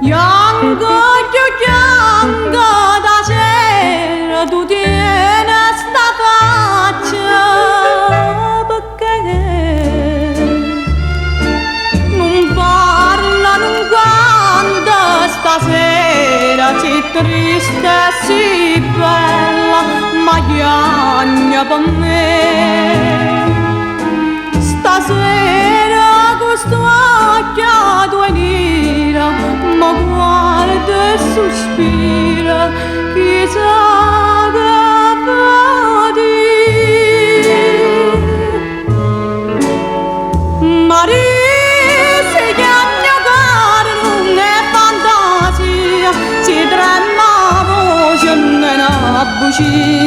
Yango chiudiamo da sera tu tieni sta faccia perché non parla, non canta stasera, si triste e si bella, ma chiagna per me. Stasera questo occhio tua nera ma guarda e sospira, chissà che può dire. Maria, se chiama caro non è fantasia, si trema la voce e non è bugia.